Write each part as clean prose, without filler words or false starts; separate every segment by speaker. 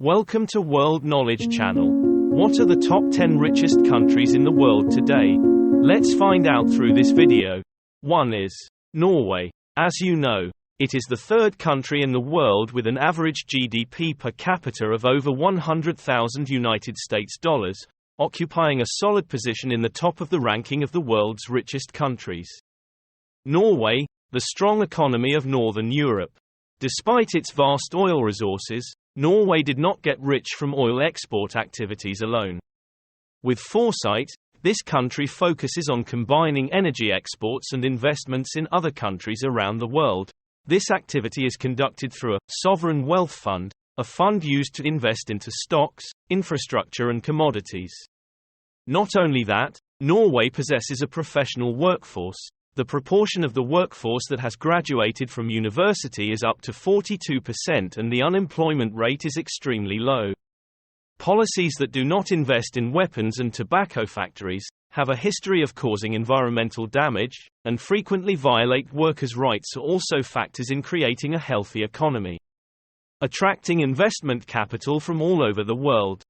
Speaker 1: Welcome to World Knowledge Channel. What are the top 10 richest countries in the world today? Let's find out through this video. 1 is Norway. As you know, it is the third country in the world with an average GDP per capita of over $100,000, occupying a solid position in the top of the ranking of the world's richest countries. Norway, the strong economy of Northern Europe. Despite its vast oil resources, Norway did not get rich from oil export activities alone. With foresight, this country focuses on combining energy exports and investments in other countries around the world. This activity is conducted through a sovereign wealth fund, a fund used to invest into stocks, infrastructure and commodities. Not only that, Norway possesses a professional workforce. The proportion of the workforce that has graduated from university is up to 42% and the unemployment rate is extremely low. Policies that do not invest in weapons and tobacco factories, have a history of causing environmental damage, and frequently violate workers' rights are also factors in creating a healthy economy. Attracting investment capital from all over the world.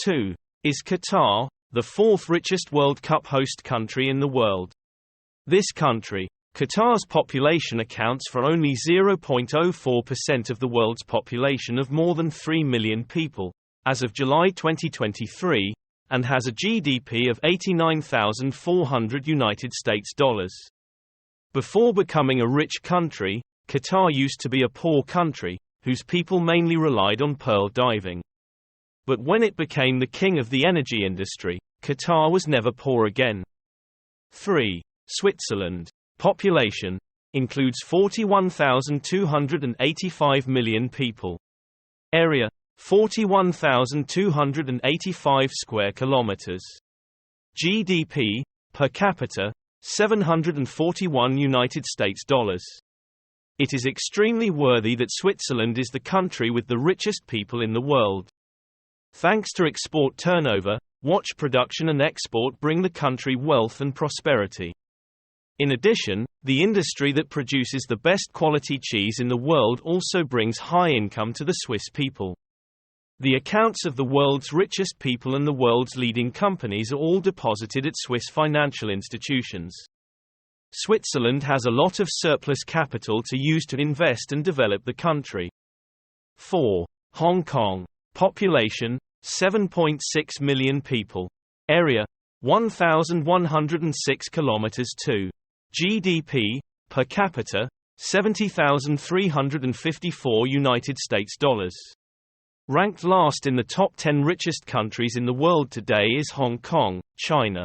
Speaker 1: 2 is Qatar, the fourth richest World Cup host country in the world. This country, Qatar's population accounts for only 0.04% of the world's population of more than 3 million people, as of July 2023, and has a GDP of $89,400. Before becoming a rich country, Qatar used to be a poor country, whose people mainly relied on pearl diving. But when it became the king of the energy industry, Qatar was never poor again. 3. Switzerland. Population includes 41,285 million people. Area 41,285 square kilometers. GDP per capita $741. It is extremely worthy that Switzerland is the country with the richest people in the world. Thanks to export turnover, watch production and export bring the country wealth and prosperity. In addition, the industry that produces the best quality cheese in the world also brings high income to the Swiss people. The accounts of the world's richest people and the world's leading companies are all deposited at Swiss financial institutions. Switzerland has a lot of surplus capital to use to invest and develop the country. 4. Hong Kong. Population 7.6 million people. Area 1,106 kilometers. 2. GDP per capita $70,354. Ranked last in the top 10 richest countries in the world today is Hong Kong, China.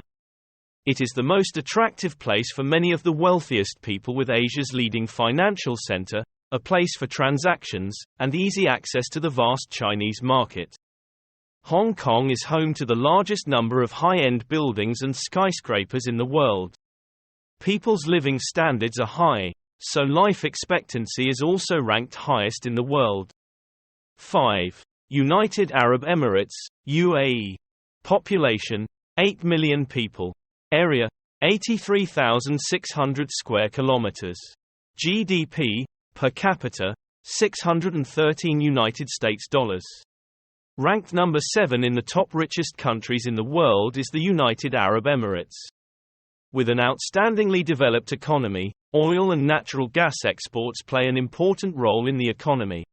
Speaker 1: It is the most attractive place for many of the wealthiest people with Asia's leading financial center, a place for transactions, and easy access to the vast Chinese market. Hong Kong is home to the largest number of high-end buildings and skyscrapers in the world. People's living standards are high, so life expectancy is also ranked highest in the world. 5. United Arab Emirates, UAE. Population 8 million people. Area 83,600 square kilometers. GDP per capita $613. Ranked number 7 in the top richest countries in the world is the United Arab Emirates. With an outstandingly developed economy, oil and natural gas exports play an important role in the economy.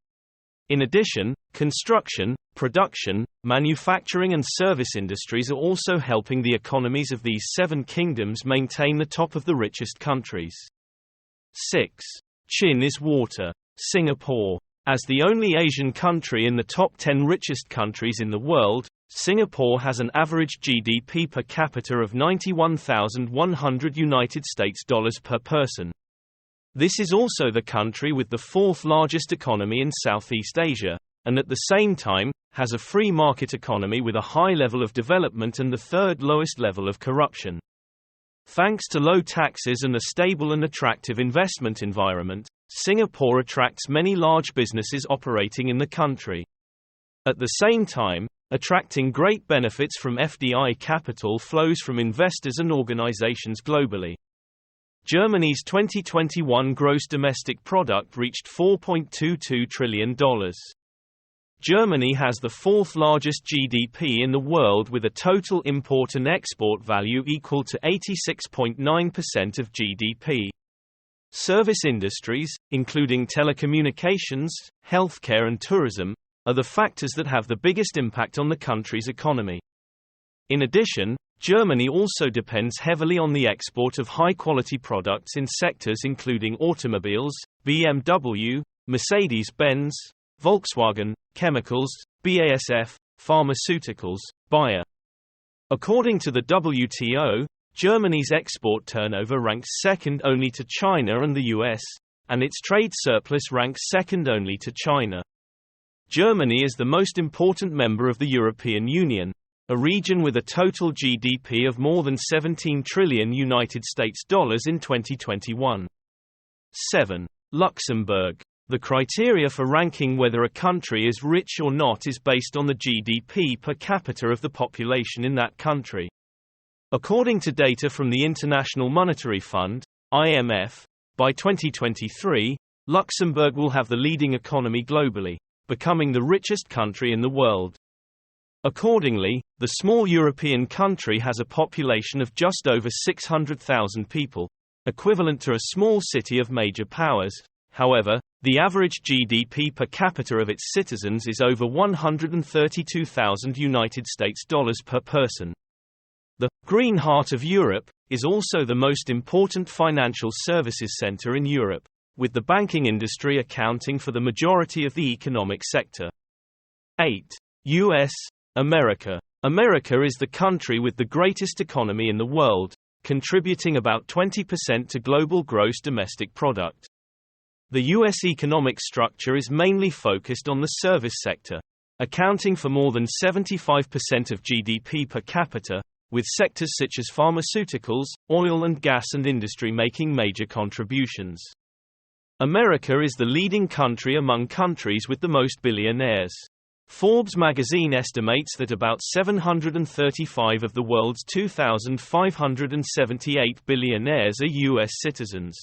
Speaker 1: In addition, construction, production, manufacturing and service industries are also helping the economies of these 7 kingdoms maintain the top of the richest countries. 6. Chin is water. Singapore. As the only Asian country in the top 10 richest countries in the world, Singapore has an average GDP per capita of $91,100 per person. This is also the country with the 4th largest economy in Southeast Asia, and at the same time, has a free market economy with a high level of development and the 3rd lowest level of corruption. Thanks to low taxes and a stable and attractive investment environment, Singapore attracts many large businesses operating in the country. At the same time, attracting great benefits from FDI capital flows from investors and organizations globally. Germany's 2021 gross domestic product reached $4.22 trillion. Germany has the fourth largest GDP in the world with a total import and export value equal to 86.9% of GDP. Service industries, including telecommunications, healthcare and tourism, are the factors that have the biggest impact on the country's economy. In addition, Germany also depends heavily on the export of high-quality products in sectors including automobiles, BMW, Mercedes-Benz, Volkswagen, chemicals, BASF, pharmaceuticals, Bayer. According to the WTO, Germany's export turnover ranks second only to China and the US, and its trade surplus ranks second only to China. Germany is the most important member of the European Union, a region with a total GDP of more than $17 trillion in 2021. 7. Luxembourg. The criteria for ranking whether a country is rich or not is based on the GDP per capita of the population in that country. According to data from the International Monetary Fund, IMF, by 2023, Luxembourg will have the leading economy globally, becoming the richest country in the world. Accordingly, the small European country has a population of just over 600,000 people, equivalent to a small city of major powers. However, the average GDP per capita of its citizens is over $132,000 per person. The Green Heart of Europe is also the most important financial services center in Europe, with the banking industry accounting for the majority of the economic sector. 8. U.S. America. America is the country with the greatest economy in the world, contributing about 20% to global gross domestic product. The U.S. economic structure is mainly focused on the service sector, accounting for more than 75% of GDP per capita, with sectors such as pharmaceuticals, oil and gas and industry making major contributions. America is the leading country among countries with the most billionaires. Forbes magazine estimates that about 735 of the world's 2,578 billionaires are U.S. citizens.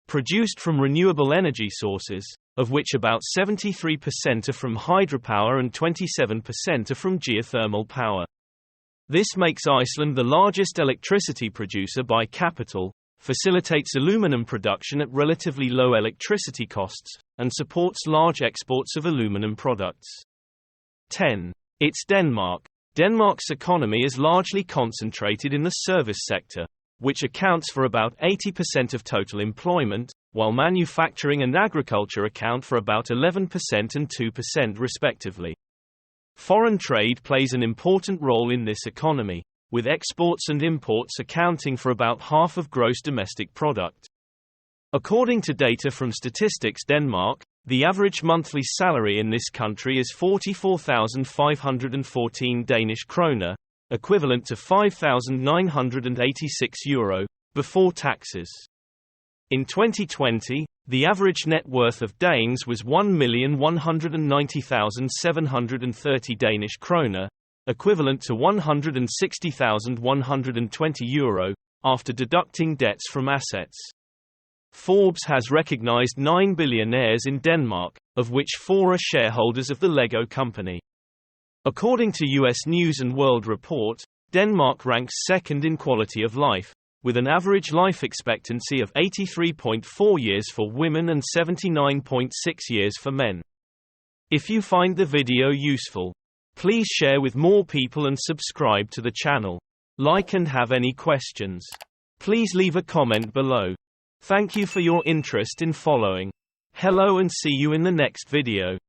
Speaker 1: Produced from renewable energy sources, of which about 73% are from hydropower and 27% are from geothermal power. This makes Iceland the largest electricity producer by capital, facilitates aluminum production at relatively low electricity costs, and supports large exports of aluminum products. 10. It's Denmark. Denmark's economy is largely concentrated in the service sector, which accounts for about 80% of total employment, while manufacturing and agriculture account for about 11% and 2% respectively. Foreign trade plays an important role in this economy, with exports and imports accounting for about half of gross domestic product. According to data from Statistics Denmark, the average monthly salary in this country is 44,514 Danish kroner, equivalent to €5,986, before taxes. In 2020, the average net worth of Danes was 1,190,730 Danish kroner, equivalent to €160,120, after deducting debts from assets. Forbes has recognized 9 billionaires in Denmark, of which 4 are shareholders of the Lego company. According to U.S. News & World Report, Denmark ranks second in quality of life, with an average life expectancy of 83.4 years for women and 79.6 years for men. If you find the video useful, please share with more people and subscribe to the channel. Like and have any questions, please leave a comment below. Thank you for your interest in following. Hello and see you in the next video.